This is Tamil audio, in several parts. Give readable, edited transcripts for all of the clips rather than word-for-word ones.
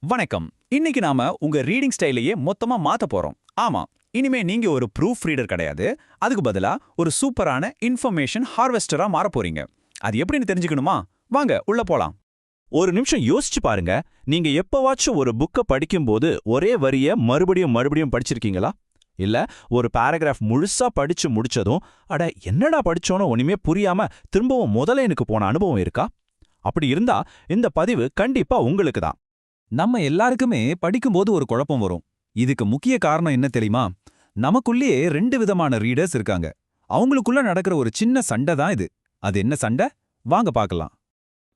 வணக்கம். இன்னைக்கு நாம உங்க ரீடிங் ஸ்டைலையே மொத்தமா மாத்த போறோம். ஆமா, இனிமே நீங்க ஒரு ப்ரூஃப் ரீடர் கிடையாது. அதுக்கு பதிலா ஒரு சூப்பரான இன்ஃபர்மேஷன் ஹார்வெஸ்டரா மாற போறீங்க. அது எப்படின்னு தெரிஞ்சுக்கணுமா? வாங்க உள்ள போலாம். ஒரு நிமிஷம் யோசிச்சு பாருங்க. நீங்க எப்பவாச்சும் ஒரு புக்க படிக்கும்போது ஒரே வரிய மறுபடியும் மறுபடியும் படிச்சிருக்கீங்களா? இல்ல ஒரு பாராகிராஃப் முழுசா படிச்சு முடிச்சதும் அட என்னடா படிச்சோன்னு ஒண்ணுமே புரியாம திரும்பவும் முதலைனுக்கு போன அனுபவம் இருக்கா? அப்படி இருந்தா இந்த பதிவு கண்டிப்பா உங்களுக்கு தான். நம்ம எல்லாருக்குமே படிக்கும்போது ஒரு குழப்பம் வரும். இதுக்கு முக்கிய காரணம் என்ன தெரியுமா? நமக்குள்ளேயே ரெண்டு விதமான ரீடர்ஸ் இருக்காங்க. அவங்களுக்குள்ள நடக்கிற ஒரு சின்ன சண்டை தான் இது. அது என்ன சண்டை? வாங்க பார்க்கலாம்.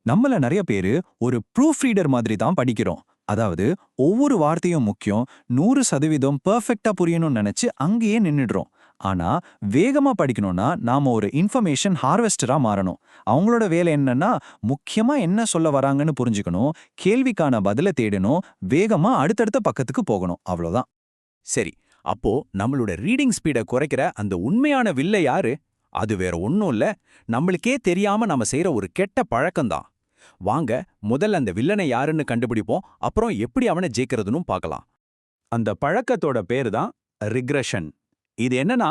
நம்மள நிறைய பேரு ஒரு ப்ரூஃப் ரீடர் மாதிரி தான் படிக்கிறோம். அதாவது ஒவ்வொரு வார்த்தையும் முக்கியம், 100% பெர்ஃபெக்ட்டா புரியணும்னு நினைச்சு அங்கேயே நின்னுடுறோம். ஆனா வேகமா படிக்கணும்னா நாம ஒரு இன்ஃபர்மேஷன் ஹார்வெஸ்டரா மாறணும். அவங்களோட வேலை என்னன்னா முக்கியமா என்ன சொல்ல வராங்கன்னு புரிஞ்சுக்கணும், கேள்விக்கான பதில தேடணும், வேகமா அடுத்தடுத்த பக்கத்துக்கு போகணும். அவ்வளோதான். சரி, அப்போ நம்மளோட ரீடிங் ஸ்பீட குறைக்கிற அந்த உண்மையான வில்ல யாரு? அது வேற ஒண்ணும் இல்ல, நம்மளுக்கே தெரியாம நாம செய்யற ஒரு கெட்ட பழக்கம்தான். வாங்க முதல்ல அந்த வில்லனை யாருன்னு கண்டுபிடிப்போம், அப்புறம் எப்படி அவனை ஜெயிக்கிறதுன்னு பார்க்கலாம். அந்த பழக்கத்தோட பேரு தான் ரிக்ரெஷன். இது என்னன்னா,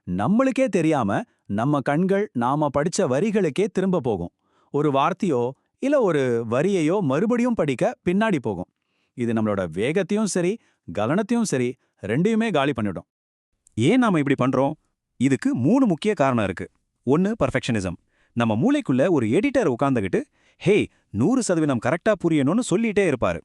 நம்மளுக்கே தெரியாம நம்ம கண்கள் நாம படிச்ச வரிகளுக்கே திரும்ப போகும். ஒரு வார்த்தையோ இல்ல ஒரு வரியையோ மறுபடியும் படிக்க பின்னாடி போகும். இது நம்மளோட வேகத்தையும் சரி கவனத்தையும் சரி ரெண்டையுமே காலி பண்ணிடும். ஏன் நாம இப்படி பண்றோம்? இதுக்கு 3 முக்கிய காரணம் இருக்கு. 1 பர்ஃபெக்ஷனிசம். நம்ம மூளைக்குள்ள ஒரு எடிட்டர் உட்கார்ந்துகிட்டு ஹே 100% கரெக்டா புரியணும்னு சொல்லிட்டே இருப்பாரு.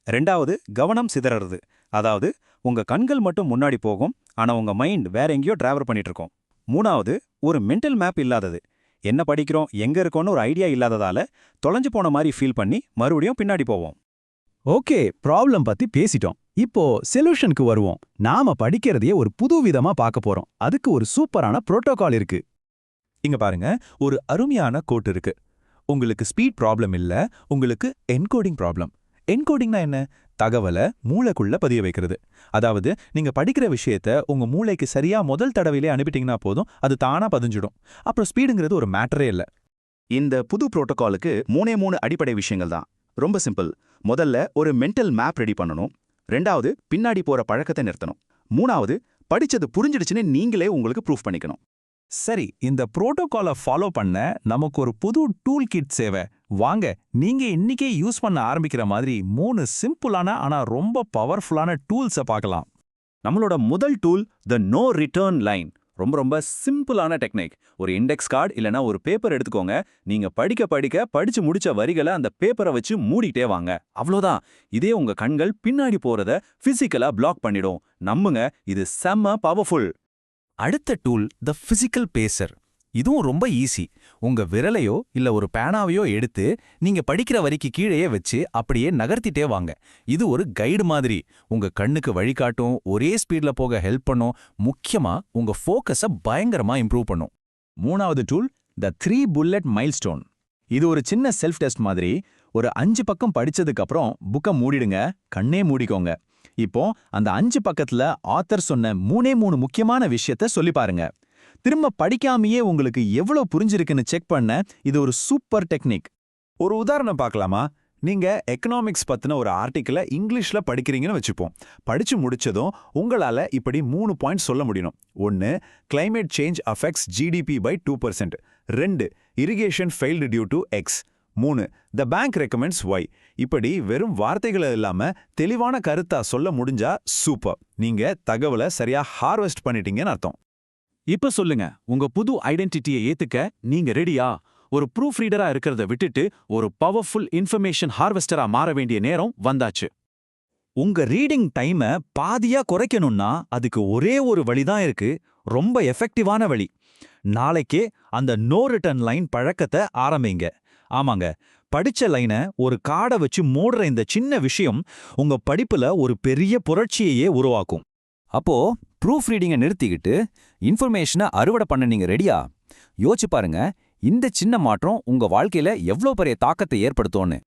2வது கவனம் சிதறறது. அதாவது உங்க கண்கள் மட்டும் முன்னாடி போகும், ஆனா உங்க மைண்ட் வேற எங்கேயோ டிராவல் பண்ணிட்டு இருக்கும். 3வது ஒரு மென்டல் மேப் இல்லாதது. என்ன படிக்கிறோம் எங்க இருக்கோன்னு ஒரு ஐடியா இல்லாததால தொலைஞ்சு போன மாதிரி ஃபீல் பண்ணி மறுபடியும் பின்னாடி போவோம். ஓகே, ப்ராப்ளம் பத்தி பேசிட்டோம். இப்போ சொல்யூஷனுக்கு வருவோம். நாம படிக்கிறதையே ஒரு புது விதமா பார்க்க போறோம். அதுக்கு ஒரு சூப்பரான புரோட்டோகால் இருக்கு. இங்க பாருங்க, ஒரு அருமையான கோட் இருக்கு. உங்களுக்கு ஸ்பீட் ப்ராப்ளம் இல்ல, உங்களுக்கு என்கோடிங் ப்ராப்ளம். என்கோடிங்னா என்ன? தகவலை மூளைக்குள்ள பதிய வைக்கிறது. அதாவது நீங்க படிக்கிற விஷயத்த உங்க மூளைக்கு சரியா முதல் தடவையிலே அனுப்பிட்டீங்கன்னா போதும், அது தானா பதிஞ்சிடும். அப்புறம் ஸ்பீடுங்கிறது ஒரு மேட்டரே இல்ல. இந்த புது புரோட்டோகாலுக்கு 3 அடிப்படை விஷயங்கள் தான். ரொம்ப சிம்பிள். முதல்ல ஒரு மென்டல் மேப் ரெடி பண்ணணும். 2வது பின்னாடி போற பழக்கத்தை நிறுத்தணும். 3வது படிச்சது புரிஞ்சிடுச்சுன்னு நீங்களே உங்களுக்கு ப்ரூஃப் பண்ணிக்கணும். சரி, இந்த புரோட்டோகாலை ஃபாலோ பண்ண நமக்கு ஒரு புது டூல் கிட் சேவை. வாங்க, நீங்க இன்னைக்கே யூஸ் பண்ண ஆரம்பிக்கிற மாதிரி 3 சிம்பிளான ஆனா ரொம்ப பவர்ஃபுல்லான டூல்ஸை பார்க்கலாம். நம்மளோட முதல் tool the no return line. ரொம்ப ரொம்ப சிம்பிளான டெக்னிக். ஒரு இண்டெக்ஸ் கார்டு இல்லனா ஒரு பேப்பர் எடுத்துக்கோங்க. நீங்க படிச்சு முடிச்ச வரிகளை அந்த பேப்பரை வச்சு மூடிட்டே வாங்க. அவ்வளோதான். இதே உங்க கண்கள் பின்னாடி போறத பிசிக்கலா பிளாக் பண்ணிடும். நம்புங்க, இது செம்ம பவர்ஃபுல். அடுத்த டூல் த பிசிக்கல் பேசர். இதுவும் ரொம்ப ஈஸி. உங்க விரலையோ இல்ல ஒரு பேனாவையோ எடுத்து நீங்க படிக்கிற வரிக்கு கீழேயே வச்சு அப்படியே நகர்த்திட்டே வாங்க. இது ஒரு கைடு மாதிரி. உங்க கண்ணுக்கு வழிகாட்டும், ஒரே ஸ்பீட்ல போக ஹெல்ப் பண்ணும், முக்கியமா உங்க ஃபோக்கஸை பயங்கரமா இம்ப்ரூவ் பண்ணும். 3வது டூல் த 3 புல்லட் மைல்ஸ்டோன். இது ஒரு சின்ன செல்ஃப் டெஸ்ட் மாதிரி. ஒரு 5 பக்கம் படிச்சதுக்கு அப்புறம் புக்கை மூடிடுங்க, கண்ணே மூடிக்கோங்க. இப்போ அந்த 5 பக்கத்துல ஆத்தர் சொன்ன 3 முக்கியமான விஷயத்த சொல்லி பாருங்க. திரும்ப படிக்காமையே உங்களுக்கு எவ்வளவு புரிஞ்சிருக்குன்னு செக் பண்ண இது ஒரு சூப்பர் டெக்னிக். ஒரு உதாரணம் பார்க்கலாமா? நீங்க எக்கனாமிக்ஸ் பத்தின ஒரு ஆர்டிக்கிளை இங்கிலீஷ்ல படிக்கிறீங்கன்னு வச்சுப்போம். படிச்சு முடிச்சதும் உங்களால இப்படி 3 பாயிண்ட் சொல்ல முடியும். 1 climate change affects GDP by 2%. 2 irrigation failed due to X. 3 the bank recommends Y. இப்படி வெறும் வார்த்தைகளை இல்லாம தெளிவான கருத்தா சொல்ல முடிஞ்சா சூப்பர். நீங்க தகவலை சரியா ஹார்வெஸ்ட் பண்ணிட்டீங்கன்னு அர்த்தம். இப்ப சொல்லுங்க, உங்க புது ஐடென்டிட்டியை ஏத்துக்க நீங்க ரெடியா? ஒரு ப்ரூஃப் ரீடரா இருக்கிறத விட்டுட்டு ஒரு பவர்ஃபுல் இன்ஃபர்மேஷன் ஹார்வெஸ்டரா மாற வேண்டிய நேரம் வந்தாச்சு. உங்க ரீடிங் டைமை பாதியா குறைக்கணும்னா அதுக்கு ஒரே ஒரு வழிதான் இருக்கு, ரொம்ப எஃபெக்டிவான வழி. நாளைக்கே அந்த நோ ரிட்டர்ன் லைன் பழக்கத்தை ஆரம்பிங்க. ஆமாங்க, படிச்ச லைனை ஒரு கார்டை வச்சு மூடுற இந்த சின்ன விஷயம் உங்க படிப்புல ஒரு பெரிய புரட்சியையே உருவாக்கும். அப்போ ப்ரூஃப் ரீடிங்கை நிறுத்திக்கிட்டு இன்ஃபர்மேஷனை அறுவடை பண்ண நீங்க ரெடியா? யோசிச்சு பாருங்க, இந்த சின்ன மாற்றம் உங்க வாழ்க்கையில எவ்வளவு பெரிய தாக்கத்தை ஏற்படுத்தும்னு.